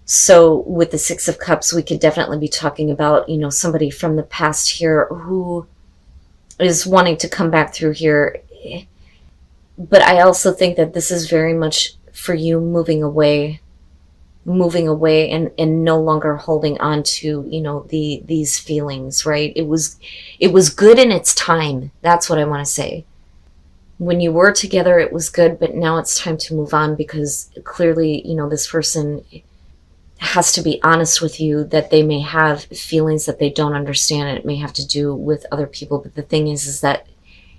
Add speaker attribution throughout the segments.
Speaker 1: So with the Six of Cups, we could definitely be talking about, you know, somebody from the past here who is wanting to come back through here. But I also think that this is very much for you moving away and no longer holding on to, you know, these feelings, right? It was good in its time. That's what I want to say. When you were together, it was good, but now it's time to move on, because clearly, you know, this person has to be honest with you that they may have feelings that they don't understand, and it may have to do with other people. But the thing is that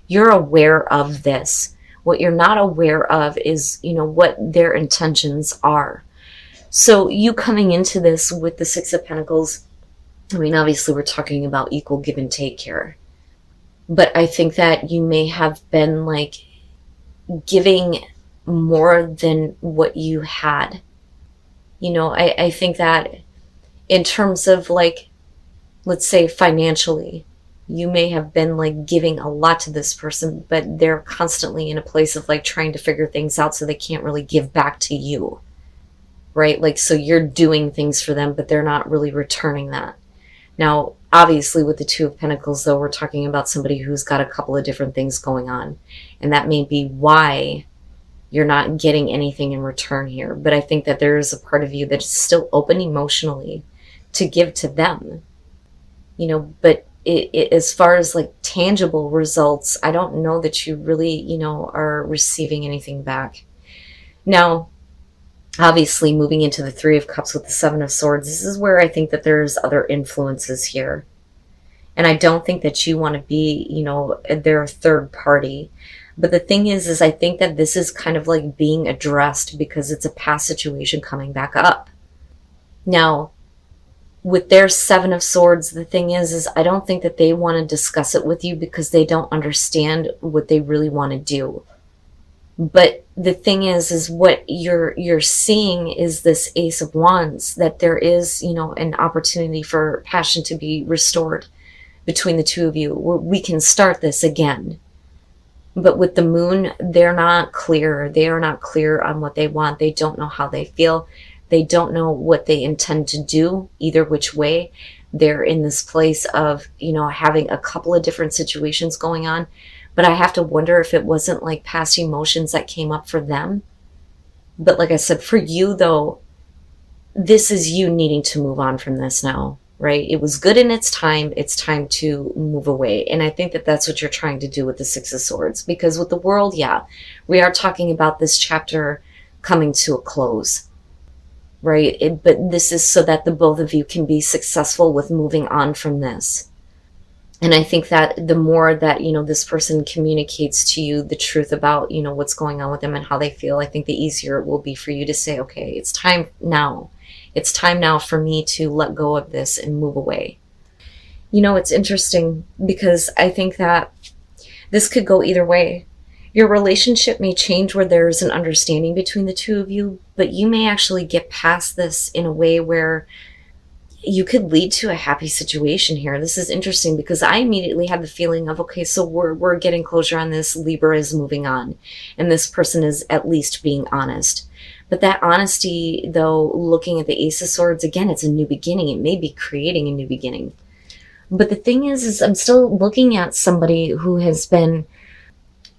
Speaker 1: you're aware of this. What you're not aware of is, you know, what their intentions are. So you coming into this with the Six of Pentacles, I mean, obviously we're talking about equal give and take here. But I think that you may have been like giving more than what you had. You know, I think that in terms of like, let's say financially, you may have been like giving a lot to this person, but they're constantly in a place of like trying to figure things out, so they can't really give back to you, right? Like, so you're doing things for them, but they're not really returning that. Now, obviously with the Two of Pentacles, though, we're talking about somebody who's got a couple of different things going on, and that may be why you're not getting anything in return here. But I think that there is a part of you that is still open emotionally to give to them, you know. But as far as like tangible results, I don't know that you really, you know, are receiving anything back. Now, obviously moving into the Three of Cups with the Seven of Swords, this is where I think that there's other influences here. And I don't think that you want to be, you know, their third party. But the thing is I think that this is kind of like being addressed because it's a past situation coming back up. Now, with their Seven of Swords, the thing is I don't think that they want to discuss it with you because they don't understand what they really want to do. But the thing is what you're seeing is this Ace of Wands, that there is, you know, an opportunity for passion to be restored between the two of you. We can start this again. But with the Moon, they're not clear. They are not clear on what they want. They don't know how they feel. They don't know what they intend to do, either which way. They're in this place of, you know, having a couple of different situations going on. But I have to wonder if it wasn't like past emotions that came up for them. But like I said, for you though, this is you needing to move on from this now, right? It was good in its time. It's time to move away. And I think that that's what you're trying to do with the Six of Swords. Because with the World, yeah, we are talking about this chapter coming to a close, right? But this is so that the both of you can be successful with moving on from this. And I think that the more that, you know, this person communicates to you the truth about, you know, what's going on with them and how they feel, I think the easier it will be for you to say, okay, it's time now. It's time now for me to let go of this and move away. You know, it's interesting because I think that this could go either way. Your relationship may change where there's an understanding between the two of you, but you may actually get past this in a way where you could lead to a happy situation here. This is interesting because I immediately had the feeling of, okay, so we're getting closure on this. Libra is moving on, and this person is at least being honest. But that honesty, though, looking at the Ace of Swords, again, it's a new beginning. It may be creating a new beginning. But the thing is I'm still looking at somebody who has been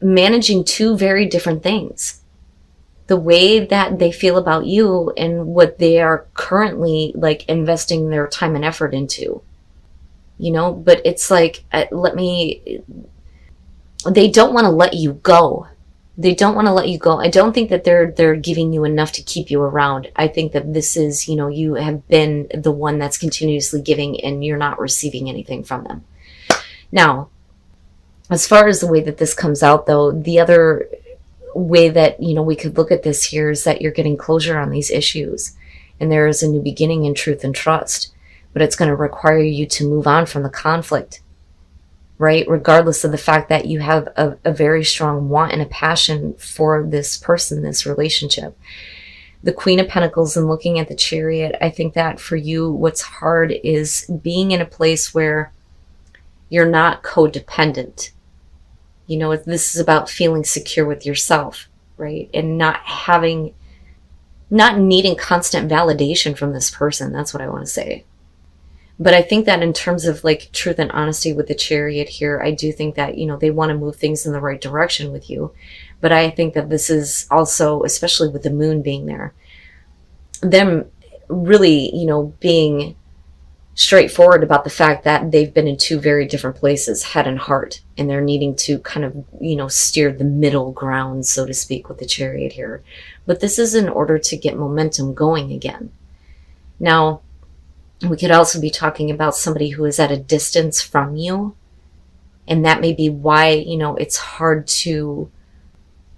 Speaker 1: managing two very different things. The way that they feel about you and what they are currently like investing their time and effort into, you know. But it's like, they don't want to let you go. They don't want to let you go. I don't think that they're giving you enough to keep you around. I think that this is, you know, you have been the one that's continuously giving and you're not receiving anything from them. Now, as far as the way that this comes out though, the other way that, you know, we could look at this here is that you're getting closure on these issues and there is a new beginning in truth and trust, but it's going to require you to move on from the conflict, right? Regardless of the fact that you have a very strong want and a passion for this person, this relationship. The Queen of Pentacles and looking at the Chariot, I think that for you, what's hard is being in a place where you're not codependent. You know, this is about feeling secure with yourself, right? And not having not needing constant validation from this person. That's what I want to say. But I think that in terms of like truth and honesty with the Chariot here, I do think that, you know, they want to move things in the right direction with you. But I think that this is also, especially with the moon being there, them really, you know, being straightforward about the fact that they've been in two very different places, head and heart, and they're needing to kind of, you know, steer the middle ground, so to speak, with the Chariot here. But this is in order to get momentum going again. Now, we could also be talking about somebody who is at a distance from you, and that may be why, you know, it's hard to,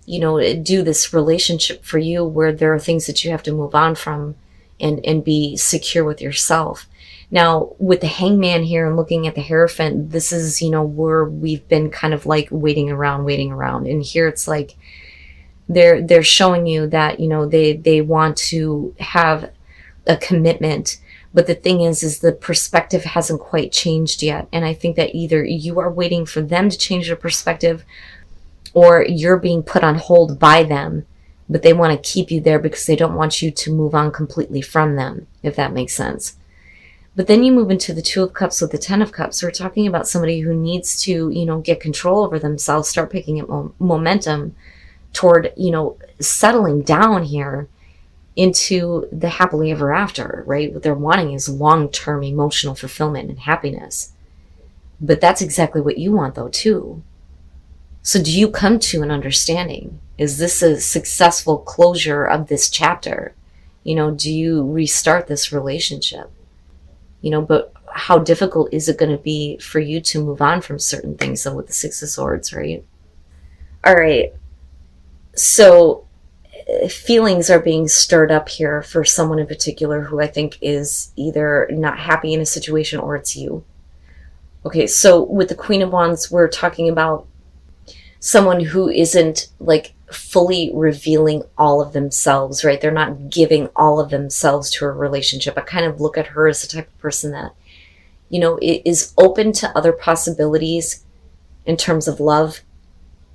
Speaker 1: you know, do this relationship for you, where there are things that you have to move on from and be secure with yourself. Now, with the Hangman here and looking at the Hierophant, this is, you know, where we've been kind of like waiting around. And here it's like they're showing you that, you know, they want to have a commitment. But the thing is the perspective hasn't quite changed yet. And I think that either you are waiting for them to change their perspective, or you're being put on hold by them, but they want to keep you there because they don't want you to move on completely from them, if that makes sense. But then you move into the Two of Cups with the Ten of Cups. We're talking about somebody who needs to, you know, get control over themselves, start picking up momentum toward, you know, settling down here into the happily ever after, right? What they're wanting is long-term emotional fulfillment and happiness. But that's exactly what you want, though, too. So do you come to an understanding? Is this a successful closure of this chapter? You know, do you restart this relationship? You know, but how difficult is it going to be for you to move on from certain things, though, with the Six of Swords, right? All right. So feelings are being stirred up here for someone in particular who I think is either not happy in a situation or it's you. Okay, so with the Queen of Wands, we're talking about someone who isn't like fully revealing all of themselves, right? They're not giving all of themselves to a relationship. I kind of look at her as the type of person that, you know, is open to other possibilities in terms of love.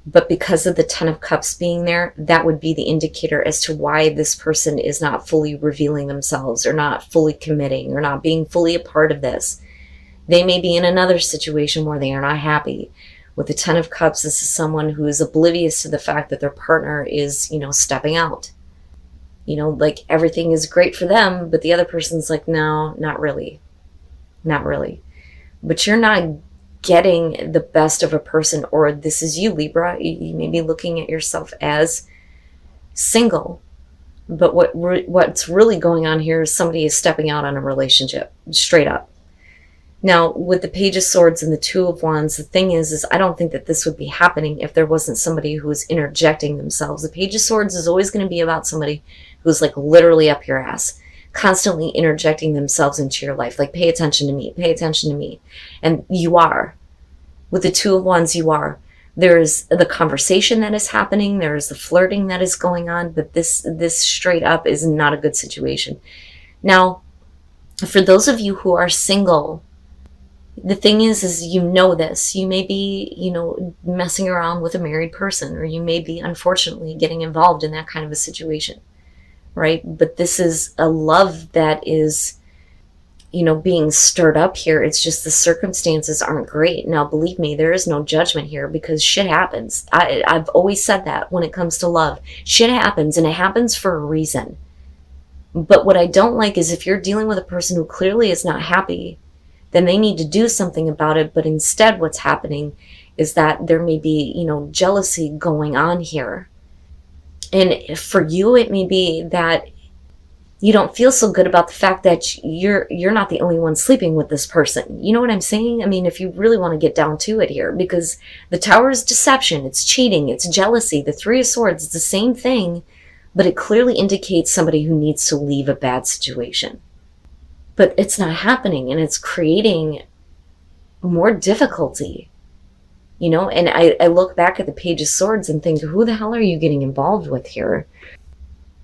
Speaker 1: But because of the Ten of Cups being there, that would be the indicator as to why this person is not fully revealing themselves, or not fully committing, or not being fully a part of this. They may be in another situation where they are not happy. With the Ten of Cups, this is someone who is oblivious to the fact that their partner is, you know, stepping out. You know, like everything is great for them, but the other person's like, no, not really. Not really. But you're not getting the best of a person, or this is you, Libra. You may be looking at yourself as single. But what's really going on here is somebody is stepping out on a relationship, straight up. Now, with the Page of Swords and the Two of Wands, the thing is I don't think that this would be happening if there wasn't somebody who is interjecting themselves. The Page of Swords is always going to be about somebody who's like literally up your ass, constantly interjecting themselves into your life. Like, pay attention to me, pay attention to me. And you are. With the Two of Wands, you are. There's the conversation that is happening. There's the flirting that is going on. But this straight up is not a good situation. Now, for those of you who are single, the thing is you know this. You may be, you know, messing around with a married person, or you may be, unfortunately, getting involved in that kind of a situation, right? But this is a love that is, you know, being stirred up here. It's just the circumstances aren't great. Now, believe me, there is no judgment here, because shit happens. I've always said that when it comes to love. Shit happens, and it happens for a reason. But what I don't like is if you're dealing with a person who clearly is not happy, then they need to do something about it. But instead, what's happening is that there may be, you know, jealousy going on here. And for you, it may be that you don't feel so good about the fact that you're not the only one sleeping with this person. You know what I'm saying? I mean, if you really want to get down to it here, because the Tower is deception, it's cheating, it's jealousy. The Three of Swords, it's the same thing, but it clearly indicates somebody who needs to leave a bad situation. But it's not happening, and it's creating more difficulty, you know? And I look back at the Page of Swords and think, who the hell are you getting involved with here?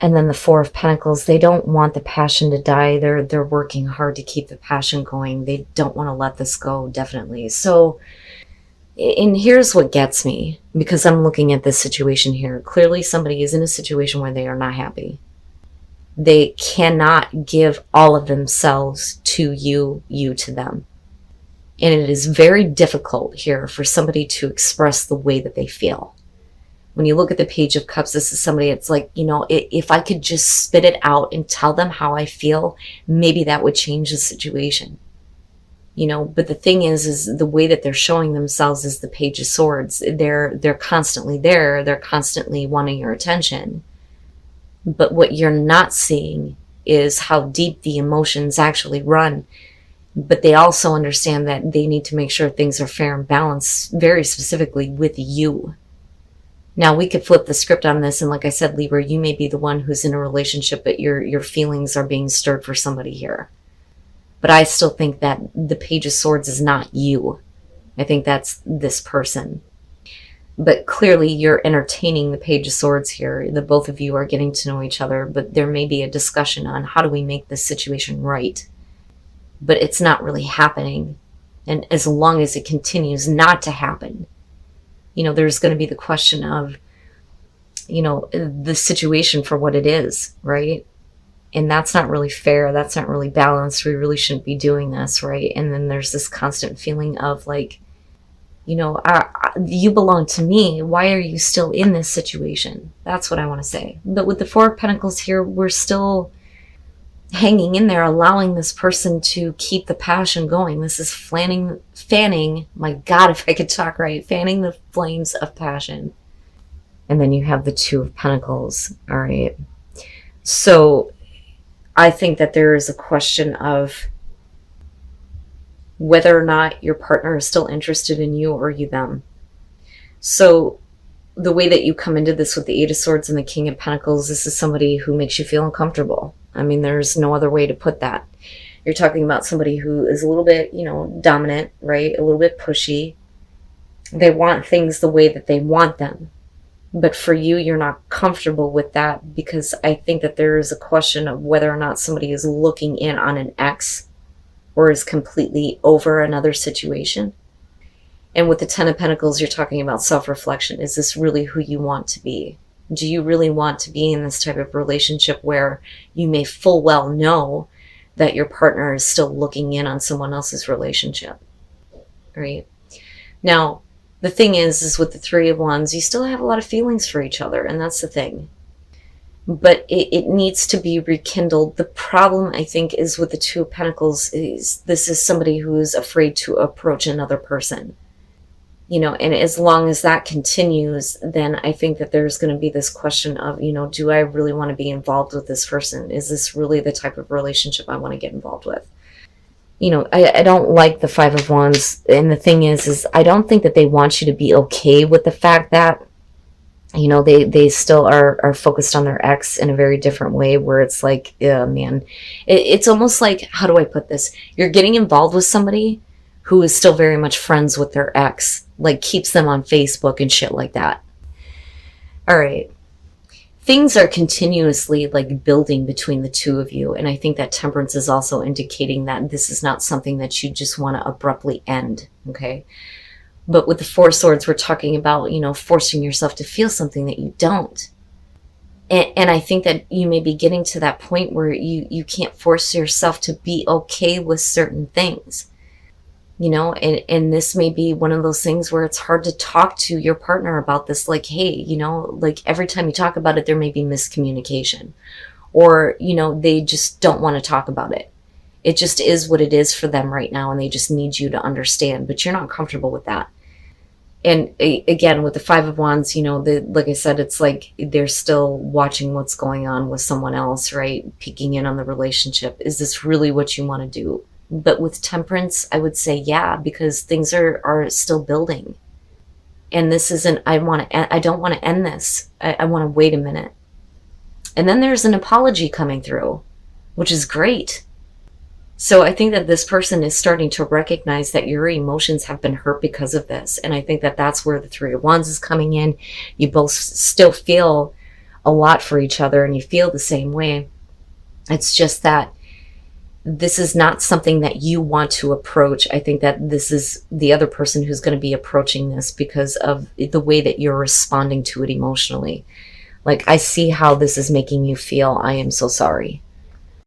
Speaker 1: And then the Four of Pentacles, they don't want the passion to die. They're working hard to keep the passion going. They don't want to let this go, definitely. So, and here's what gets me, because I'm looking at this situation here. Clearly somebody is in a situation where they are not happy. They cannot give all of themselves to you, you to them. And it is very difficult here for somebody to express the way that they feel. When you look at the Page of Cups, this is somebody, it's like, you know, if I could just spit it out and tell them how I feel, maybe that would change the situation. You know, but the thing is the way that they're showing themselves is the Page of Swords. They're constantly there. They're constantly wanting your attention. But what you're not seeing is how deep the emotions actually run. But they also understand that they need to make sure things are fair and balanced, very specifically with you. Now, we could flip the script on this, and like I said, Libra, you may be the one who's in a relationship, but your feelings are being stirred for somebody here. But I still think that the Page of Swords is not you. I think that's this person. But clearly you're entertaining the Page of Swords here. The both of you are getting to know each other, but there may be a discussion on how do we make this situation right. But it's not really happening. And as long as it continues not to happen, you know, there's going to be the question of, you know, the situation for what it is, right? And that's not really fair. That's not really balanced. We really shouldn't be doing this, right? And then there's this constant feeling of like, you know, you belong to me. Why are you still in this situation? That's what I want to say. But with the Four of Pentacles here, we're still hanging in there, allowing this person to keep the passion going. This is fanning, my God, if I could talk right, fanning the flames of passion. And then you have the Two of Pentacles, all right? So I think that there is a question of whether or not your partner is still interested in you or you them. So the way that you come into this with the Eight of Swords and the King of Pentacles, this is somebody who makes you feel uncomfortable. I mean, there's no other way to put that. You're talking about somebody who is a little bit, you know, dominant, right? A little bit pushy. They want things the way that they want them. But for you, you're not comfortable with that, because I think that there is a question of whether or not somebody is looking in on an ex or is completely over another situation. And with the Ten of Pentacles, you're talking about self-reflection. Is this really who you want to be? Do you really want to be in this type of relationship where you may full well know that your partner is still looking in on someone else's relationship, right? Now, the thing is with the Three of Wands, you still have a lot of feelings for each other, and that's the thing. But it needs to be rekindled. The problem, I think, is with the Two of Pentacles is this is somebody who is afraid to approach another person. You know, and as long as that continues, then I think that there's going to be this question of, you know, do I really want to be involved with this person? Is this really the type of relationship I want to get involved with? You know, I don't like the Five of Wands. And the thing is I don't think that they want you to be okay with the fact that, you know, they still are focused on their ex in a very different way, where it's like, yeah, man, it's almost like, how do I put this? You're getting involved with somebody who is still very much friends with their ex, like keeps them on Facebook and shit like that. All right. Things are continuously like building between the two of you. And I think that Temperance is also indicating that this is not something that you just want to abruptly end. Okay. But with the Four of Swords, we're talking about, you know, forcing yourself to feel something that you don't. And I think that you may be getting to that point where you can't force yourself to be okay with certain things. You know, and this may be one of those things where it's hard to talk to your partner about this. Like, hey, you know, like every time you talk about it, there may be miscommunication. Or, you know, they just don't want to talk about it. It just is what it is for them right now, and they just need you to understand. But you're not comfortable with that. And again, with the Five of Wands, you know, like I said, it's like they're still watching what's going on with someone else, right? Peeking in on the relationship. Is this really what you want to do? But with Temperance, I would say, yeah, because things are still building. And this isn't, I don't want to end this. I want to wait a minute. And then there's an apology coming through, which is great. So I think that this person is starting to recognize that your emotions have been hurt because of this. And I think that that's where the Three of Wands is coming in. You both still feel a lot for each other, and you feel the same way. It's just that this is not something that you want to approach. I think that this is the other person who's going to be approaching this because of the way that you're responding to it emotionally. Like, I see how this is making you feel. I am so sorry.